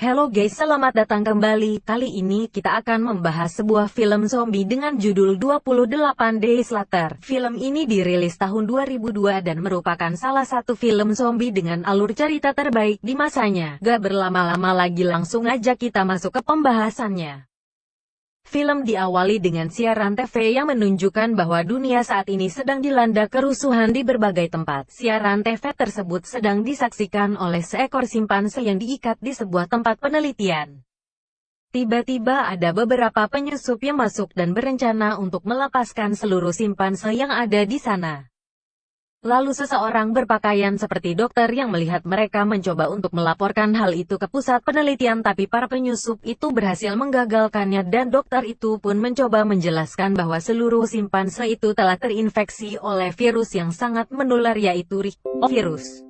Halo guys, selamat datang kembali. Kali ini kita akan membahas sebuah film zombie dengan judul 28 Days Later. Film ini dirilis tahun 2002 dan merupakan salah satu film zombie dengan alur cerita terbaik di masanya. Gak berlama-lama lagi, langsung aja kita masuk ke pembahasannya. Film diawali dengan siaran TV yang menunjukkan bahwa dunia saat ini sedang dilanda kerusuhan di berbagai tempat. Siaran TV tersebut sedang disaksikan oleh seekor simpanse yang diikat di sebuah tempat penelitian. Tiba-tiba ada beberapa penyusup yang masuk dan berencana untuk melepaskan seluruh simpanse yang ada di sana. Lalu seseorang berpakaian seperti dokter yang melihat mereka mencoba untuk melaporkan hal itu ke pusat penelitian, tapi para penyusup itu berhasil menggagalkannya dan dokter itu pun mencoba menjelaskan bahwa seluruh simpanse itu telah terinfeksi oleh virus yang sangat menular, yaitu virus.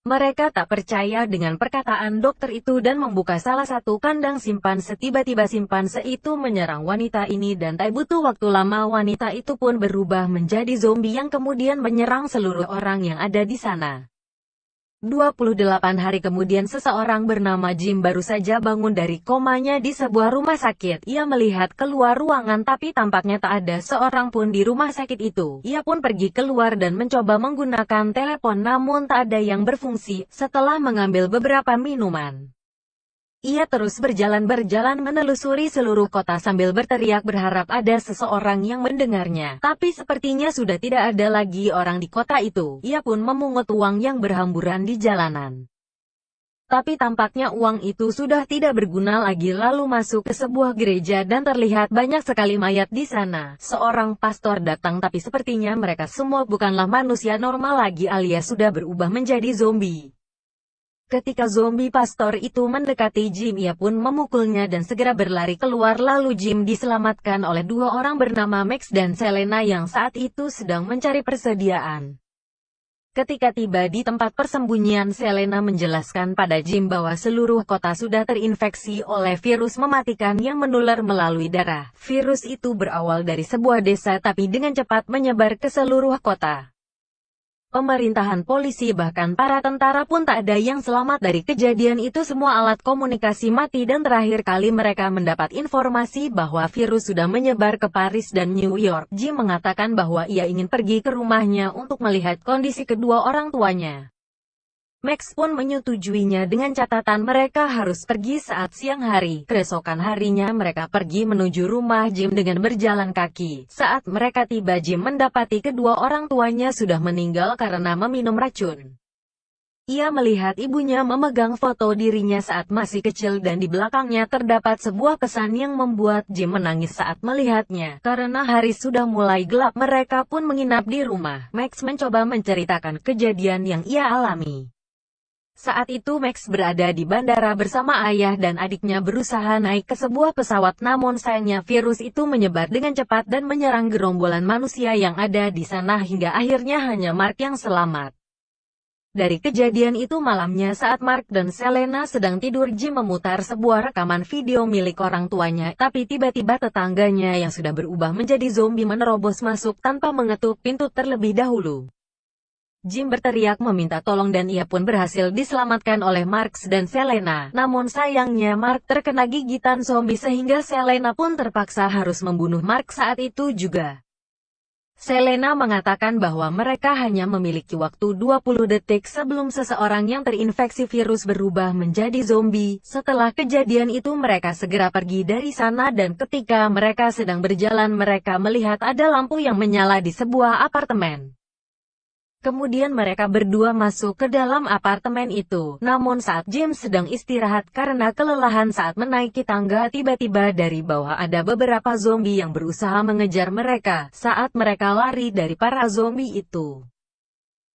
Mereka tak percaya dengan perkataan dokter itu dan membuka salah satu kandang simpanse. Tiba-tiba simpanse itu menyerang wanita ini dan tak butuh waktu lama wanita itu pun berubah menjadi zombie yang kemudian menyerang seluruh orang yang ada di sana. 28 hari kemudian seseorang bernama Jim baru saja bangun dari komanya di sebuah rumah sakit. Ia melihat keluar ruangan tapi tampaknya tak ada seorang pun di rumah sakit itu. Ia pun pergi keluar dan mencoba menggunakan telepon namun tak ada yang berfungsi. Setelah mengambil beberapa minuman, ia terus berjalan menelusuri seluruh kota sambil berteriak berharap ada seseorang yang mendengarnya. Tapi sepertinya sudah tidak ada lagi orang di kota itu. Ia pun memungut uang yang berhamburan di jalanan. Tapi tampaknya uang itu sudah tidak berguna lagi. Lalu masuk ke sebuah gereja dan terlihat banyak sekali mayat di sana. Seorang pastor datang tapi sepertinya mereka semua bukanlah manusia normal lagi alias sudah berubah menjadi zombie. Ketika zombie pastor itu mendekati Jim, ia pun memukulnya dan segera berlari keluar. Lalu Jim diselamatkan oleh dua orang bernama Max dan Selena yang saat itu sedang mencari persediaan. Ketika tiba di tempat persembunyian, Selena menjelaskan pada Jim bahwa seluruh kota sudah terinfeksi oleh virus mematikan yang menular melalui darah. Virus itu berawal dari sebuah desa tapi dengan cepat menyebar ke seluruh kota. Pemerintahan, polisi, bahkan para tentara pun tak ada yang selamat dari kejadian itu. Semua alat komunikasi mati dan terakhir kali mereka mendapat informasi bahwa virus sudah menyebar ke Paris dan New York. Jim mengatakan bahwa ia ingin pergi ke rumahnya untuk melihat kondisi kedua orang tuanya. Max pun menyetujuinya dengan catatan mereka harus pergi saat siang hari. Keesokan harinya mereka pergi menuju rumah Jim dengan berjalan kaki. Saat mereka tiba, Jim mendapati kedua orang tuanya sudah meninggal karena meminum racun. Ia melihat ibunya memegang foto dirinya saat masih kecil dan di belakangnya terdapat sebuah kesan yang membuat Jim menangis saat melihatnya. Karena hari sudah mulai gelap, mereka pun menginap di rumah. Max mencoba menceritakan kejadian yang ia alami. Saat itu Max berada di bandara bersama ayah dan adiknya berusaha naik ke sebuah pesawat, namun sayangnya virus itu menyebar dengan cepat dan menyerang gerombolan manusia yang ada di sana hingga akhirnya hanya Mark yang selamat. Dari kejadian itu malamnya saat Mark dan Selena sedang tidur, Jim memutar sebuah rekaman video milik orang tuanya, tapi tiba-tiba tetangganya yang sudah berubah menjadi zombie menerobos masuk tanpa mengetuk pintu terlebih dahulu. Jim berteriak meminta tolong dan ia pun berhasil diselamatkan oleh Mark dan Selena. Namun sayangnya Mark terkena gigitan zombie sehingga Selena pun terpaksa harus membunuh Mark saat itu juga. Selena mengatakan bahwa mereka hanya memiliki waktu 20 detik sebelum seseorang yang terinfeksi virus berubah menjadi zombie. Setelah kejadian itu mereka segera pergi dari sana dan ketika mereka sedang berjalan mereka melihat ada lampu yang menyala di sebuah apartemen. Kemudian mereka berdua masuk ke dalam apartemen itu. Namun saat James sedang istirahat karena kelelahan saat menaiki tangga, tiba-tiba dari bawah ada beberapa zombie yang berusaha mengejar mereka. Saat mereka lari dari para zombie itu,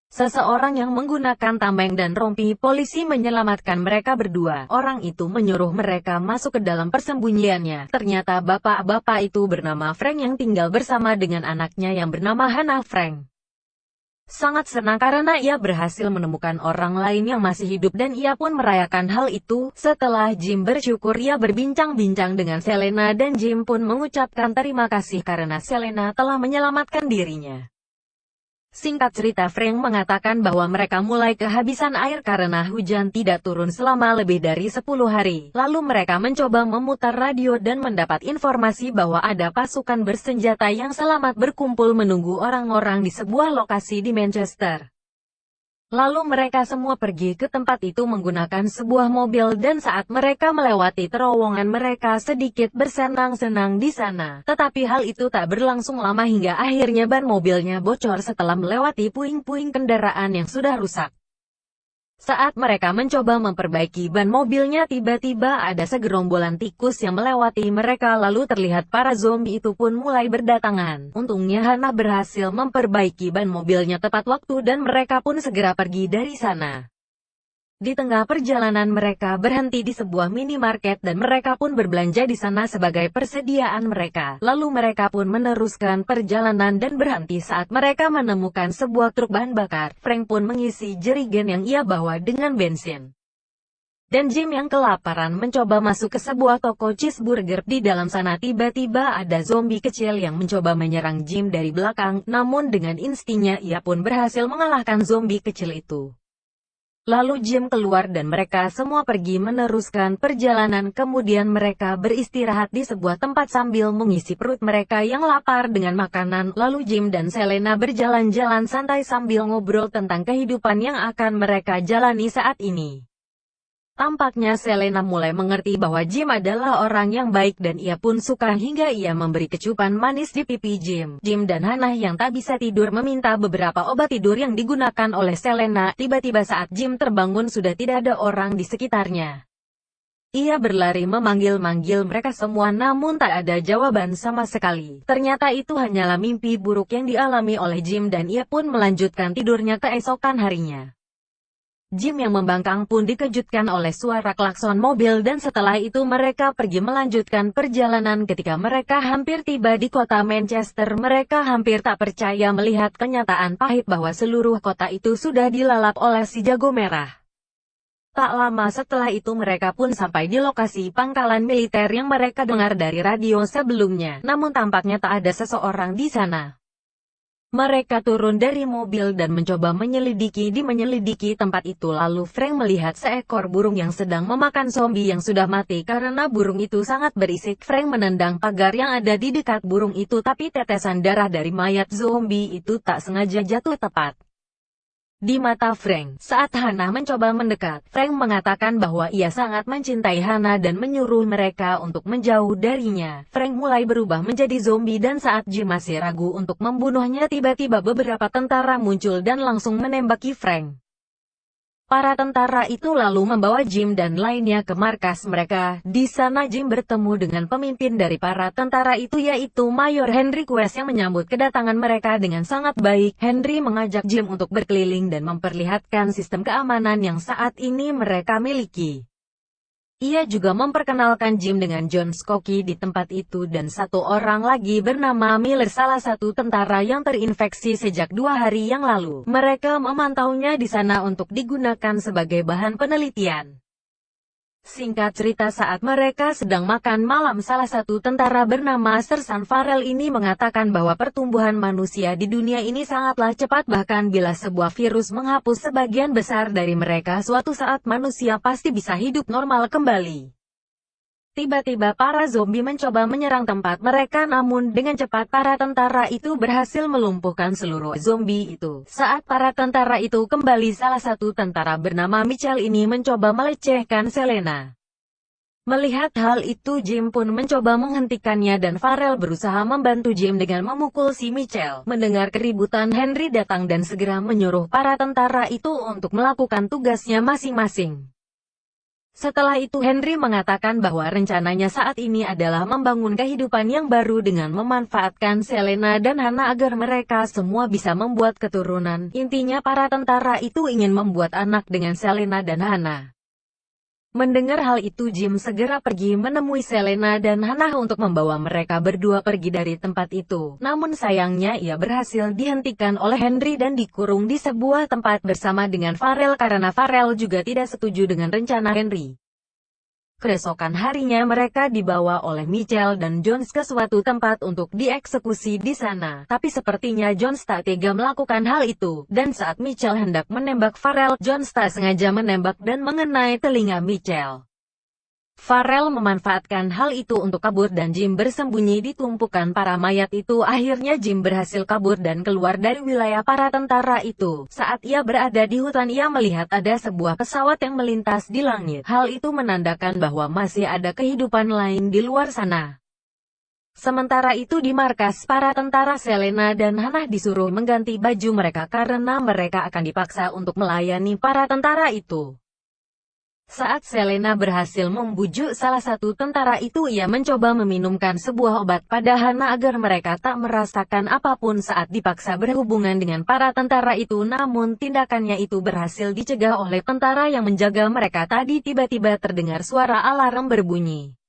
seseorang yang menggunakan tameng dan rompi polisi menyelamatkan mereka berdua. Orang itu menyuruh mereka masuk ke dalam persembunyiannya. Ternyata bapak-bapak itu bernama Frank yang tinggal bersama dengan anaknya yang bernama Hannah. Frank sangat senang karena ia berhasil menemukan orang lain yang masih hidup dan ia pun merayakan hal itu. Setelah Jim bersyukur, ia berbincang-bincang dengan Selena dan Jim pun mengucapkan terima kasih karena Selena telah menyelamatkan dirinya. Singkat cerita, Frank mengatakan bahwa mereka mulai kehabisan air karena hujan tidak turun selama lebih dari 10 hari. Lalu mereka mencoba memutar radio dan mendapat informasi bahwa ada pasukan bersenjata yang selamat berkumpul menunggu orang-orang di sebuah lokasi di Manchester. Lalu mereka semua pergi ke tempat itu menggunakan sebuah mobil dan saat mereka melewati terowongan mereka sedikit bersenang-senang di sana. Tetapi hal itu tak berlangsung lama hingga akhirnya ban mobilnya bocor setelah melewati puing-puing kendaraan yang sudah rusak. Saat mereka mencoba memperbaiki ban mobilnya, tiba-tiba ada segerombolan tikus yang melewati mereka lalu terlihat para zombie itu pun mulai berdatangan. Untungnya Hannah berhasil memperbaiki ban mobilnya tepat waktu dan mereka pun segera pergi dari sana. Di tengah perjalanan mereka berhenti di sebuah minimarket dan mereka pun berbelanja di sana sebagai persediaan mereka. Lalu mereka pun meneruskan perjalanan dan berhenti saat mereka menemukan sebuah truk bahan bakar. Frank pun mengisi jerigen yang ia bawa dengan bensin. Dan Jim yang kelaparan mencoba masuk ke sebuah toko cheeseburger. Di dalam sana tiba-tiba ada zombie kecil yang mencoba menyerang Jim dari belakang, namun dengan instingnya ia pun berhasil mengalahkan zombie kecil itu. Lalu Jim keluar dan mereka semua pergi meneruskan perjalanan. Kemudian mereka beristirahat di sebuah tempat sambil mengisi perut mereka yang lapar dengan makanan. Lalu Jim dan Selena berjalan-jalan santai sambil ngobrol tentang kehidupan yang akan mereka jalani saat ini. Tampaknya Selena mulai mengerti bahwa Jim adalah orang yang baik dan ia pun suka hingga ia memberi kecupan manis di pipi Jim. Jim dan Hannah yang tak bisa tidur meminta beberapa obat tidur yang digunakan oleh Selena. Tiba-tiba saat Jim terbangun sudah tidak ada orang di sekitarnya. Ia berlari memanggil-manggil mereka semua namun tak ada jawaban sama sekali. Ternyata itu hanyalah mimpi buruk yang dialami oleh Jim dan ia pun melanjutkan tidurnya keesokan harinya. Jim yang membangkang pun dikejutkan oleh suara klakson mobil dan setelah itu mereka pergi melanjutkan perjalanan. Ketika mereka hampir tiba di kota Manchester, mereka hampir tak percaya melihat kenyataan pahit bahwa seluruh kota itu sudah dilalap oleh si jago merah. Tak lama setelah itu mereka pun sampai di lokasi pangkalan militer yang mereka dengar dari radio sebelumnya, namun tampaknya tak ada seseorang di sana. Mereka turun dari mobil dan mencoba menyelidiki tempat itu. Lalu Frank melihat seekor burung yang sedang memakan zombie yang sudah mati karena burung itu sangat berisik. Frank menendang pagar yang ada di dekat burung itu tapi tetesan darah dari mayat zombie itu tak sengaja jatuh tepat di mata Frank. Saat Hannah mencoba mendekat, Frank mengatakan bahwa ia sangat mencintai Hannah dan menyuruh mereka untuk menjauh darinya. Frank mulai berubah menjadi zombie dan saat Jim masih ragu untuk membunuhnya, tiba-tiba beberapa tentara muncul dan langsung menembaki Frank. Para tentara itu lalu membawa Jim dan lainnya ke markas mereka. Di sana Jim bertemu dengan pemimpin dari para tentara itu yaitu Mayor Henry Quest yang menyambut kedatangan mereka dengan sangat baik. Henry mengajak Jim untuk berkeliling dan memperlihatkan sistem keamanan yang saat ini mereka miliki. Ia juga memperkenalkan Jim dengan John Skokie di tempat itu dan satu orang lagi bernama Miller, salah satu tentara yang terinfeksi sejak 2 hari yang lalu. Mereka memantaunya di sana untuk digunakan sebagai bahan penelitian. Singkat cerita, saat mereka sedang makan malam, salah satu tentara bernama Sersan Farrell ini mengatakan bahwa pertumbuhan manusia di dunia ini sangatlah cepat, bahkan bila sebuah virus menghapus sebagian besar dari mereka, suatu saat manusia pasti bisa hidup normal kembali. Tiba-tiba para zombie mencoba menyerang tempat mereka, namun dengan cepat para tentara itu berhasil melumpuhkan seluruh zombie itu. Saat para tentara itu kembali, salah satu tentara bernama Mitchell ini mencoba melecehkan Selena. Melihat hal itu, Jim pun mencoba menghentikannya dan Farrell berusaha membantu Jim dengan memukul si Mitchell. Mendengar keributan, Henry datang dan segera menyuruh para tentara itu untuk melakukan tugasnya masing-masing. Setelah itu Henry mengatakan bahwa rencananya saat ini adalah membangun kehidupan yang baru dengan memanfaatkan Selena dan Hannah agar mereka semua bisa membuat keturunan. Intinya para tentara itu ingin membuat anak dengan Selena dan Hannah. Mendengar hal itu, Jim segera pergi menemui Selena dan Hannah untuk membawa mereka berdua pergi dari tempat itu. Namun sayangnya ia berhasil dihentikan oleh Henry dan dikurung di sebuah tempat bersama dengan Farrell karena Farrell juga tidak setuju dengan rencana Henry. Keesokan harinya mereka dibawa oleh Michelle dan Jones ke suatu tempat untuk dieksekusi di sana. Tapi sepertinya Jones tak tega melakukan hal itu, dan saat Michelle hendak menembak Farrell, Jones tak sengaja menembak dan mengenai telinga Michelle. Farrell memanfaatkan hal itu untuk kabur dan Jim bersembunyi di tumpukan para mayat itu. Akhirnya Jim berhasil kabur dan keluar dari wilayah para tentara itu. Saat ia berada di hutan, ia melihat ada sebuah pesawat yang melintas di langit. Hal itu menandakan bahwa masih ada kehidupan lain di luar sana. Sementara itu di markas, para tentara Selena dan Hannah disuruh mengganti baju mereka karena mereka akan dipaksa untuk melayani para tentara itu. Saat Selena berhasil membujuk salah satu tentara itu, ia mencoba meminumkan sebuah obat pada Hannah agar mereka tak merasakan apapun saat dipaksa berhubungan dengan para tentara itu, namun tindakannya itu berhasil dicegah oleh tentara yang menjaga mereka tadi. Tiba-tiba terdengar suara alarm berbunyi.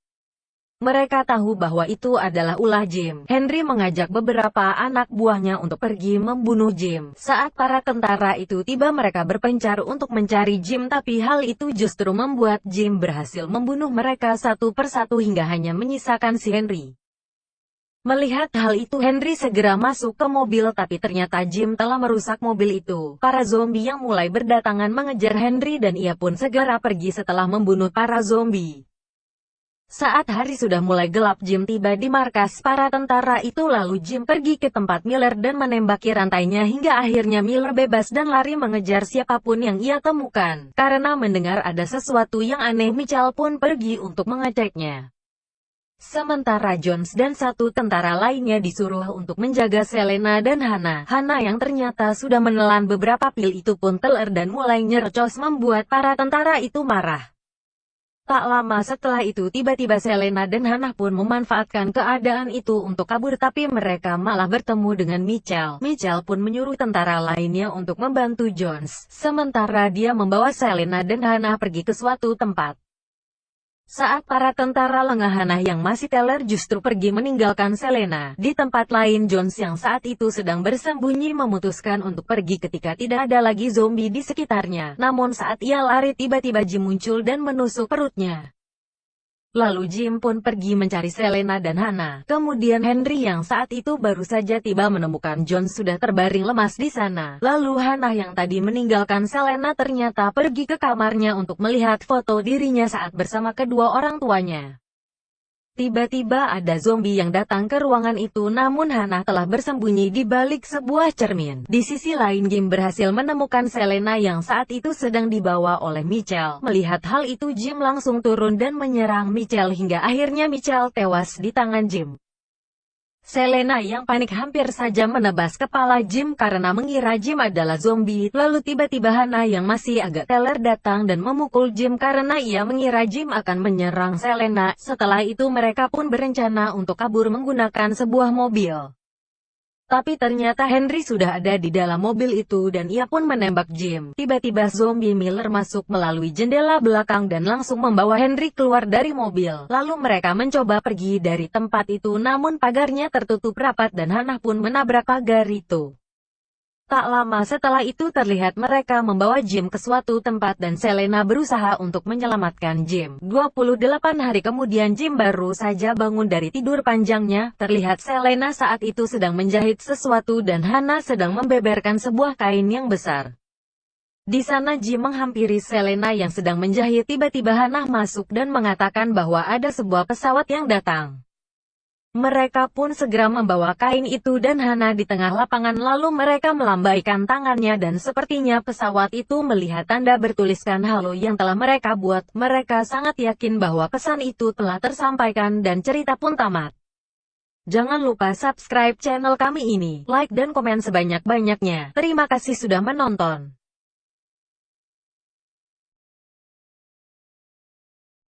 Mereka tahu bahwa itu adalah ulah Jim. Henry mengajak beberapa anak buahnya untuk pergi membunuh Jim. Saat para tentara itu tiba, mereka berpencar untuk mencari Jim, tapi hal itu justru membuat Jim berhasil membunuh mereka satu persatu hingga hanya menyisakan si Henry. Melihat hal itu, Henry segera masuk ke mobil, tapi ternyata Jim telah merusak mobil itu. Para zombie yang mulai berdatangan mengejar Henry dan ia pun segera pergi setelah membunuh para zombie. Saat hari sudah mulai gelap, Jim tiba di markas para tentara itu, lalu Jim pergi ke tempat Miller dan menembaki rantainya hingga akhirnya Miller bebas dan lari mengejar siapapun yang ia temukan. Karena mendengar ada sesuatu yang aneh, Michelle pun pergi untuk mengeceknya. Sementara Jones dan satu tentara lainnya disuruh untuk menjaga Selena dan Hannah. Hannah yang ternyata sudah menelan beberapa pil itu pun teler dan mulai nyerocos, membuat para tentara itu marah. Tak lama setelah itu tiba-tiba Selena dan Hannah pun memanfaatkan keadaan itu untuk kabur, tapi mereka malah bertemu dengan Michelle. Michelle pun menyuruh tentara lainnya untuk membantu Jones, sementara dia membawa Selena dan Hannah pergi ke suatu tempat. Saat para tentara lengah, Hannah yang masih teler justru pergi meninggalkan Selena. Di tempat lain, Jones yang saat itu sedang bersembunyi memutuskan untuk pergi ketika tidak ada lagi zombie di sekitarnya. Namun saat ia lari, tiba-tiba Jim muncul dan menusuk perutnya. Lalu Jim pun pergi mencari Selena dan Hannah. Kemudian Henry yang saat itu baru saja tiba menemukan Jones sudah terbaring lemas di sana. Lalu Hannah yang tadi meninggalkan Selena ternyata pergi ke kamarnya untuk melihat foto dirinya saat bersama kedua orang tuanya. Tiba-tiba ada zombie yang datang ke ruangan itu, namun Hannah telah bersembunyi di balik sebuah cermin. Di sisi lain, Jim berhasil menemukan Selena yang saat itu sedang dibawa oleh Michelle. Melihat hal itu, Jim langsung turun dan menyerang Michelle hingga akhirnya Michelle tewas di tangan Jim. Selena yang panik hampir saja menebas kepala Jim karena mengira Jim adalah zombie. Lalu tiba-tiba Hannah yang masih agak teler datang dan memukul Jim karena ia mengira Jim akan menyerang Selena. Setelah itu mereka pun berencana untuk kabur menggunakan sebuah mobil. Tapi ternyata Henry sudah ada di dalam mobil itu dan ia pun menembak Jim. Tiba-tiba zombie Miller masuk melalui jendela belakang dan langsung membawa Henry keluar dari mobil. Lalu mereka mencoba pergi dari tempat itu, namun pagarnya tertutup rapat dan Hannah pun menabrak pagar itu. Tak lama setelah itu terlihat mereka membawa Jim ke suatu tempat dan Selena berusaha untuk menyelamatkan Jim. 28 hari kemudian Jim baru saja bangun dari tidur panjangnya. Terlihat Selena saat itu sedang menjahit sesuatu dan Hannah sedang membeberkan sebuah kain yang besar. Di sana Jim menghampiri Selena yang sedang menjahit. Tiba-tiba Hannah masuk dan mengatakan bahwa ada sebuah pesawat yang datang. Mereka pun segera membawa kain itu dan Hannah di tengah lapangan, lalu mereka melambaikan tangannya dan sepertinya pesawat itu melihat tanda bertuliskan halo yang telah mereka buat. Mereka sangat yakin bahwa pesan itu telah tersampaikan dan cerita pun tamat. Jangan lupa subscribe channel kami ini, like dan komen sebanyak-banyaknya. Terima kasih sudah menonton.